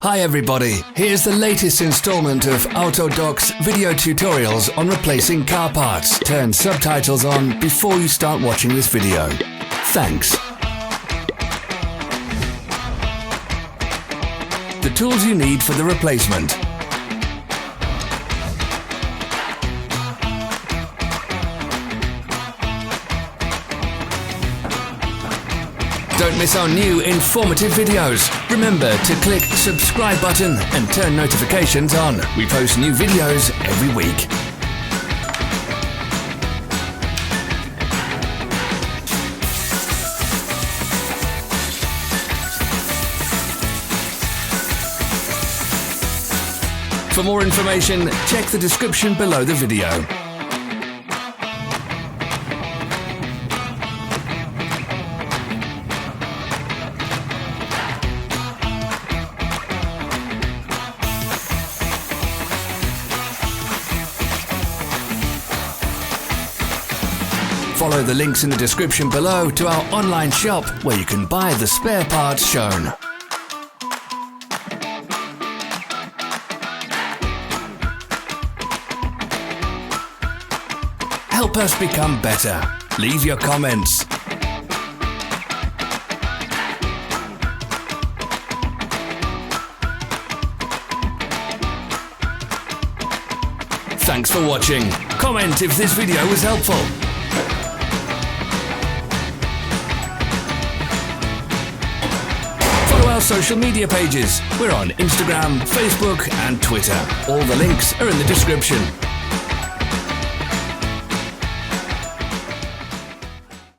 Hi everybody, here's the latest installment of Autodoc's video tutorials on replacing car parts. Turn subtitles on before you start watching this video. Thanks. The tools you need for the replacement. Don't miss our new informative videos. Remember to click the subscribe button and turn notifications on. We post new videos every week. For more information, check the description below the video. Follow the links in the description below to our online shop where you can buy the spare parts shown. Help us become better. Leave your comments. Thanks for watching. Comment if this video was helpful. Follow our social media pages. We're on Instagram, Facebook and Twitter. All the links are in the description.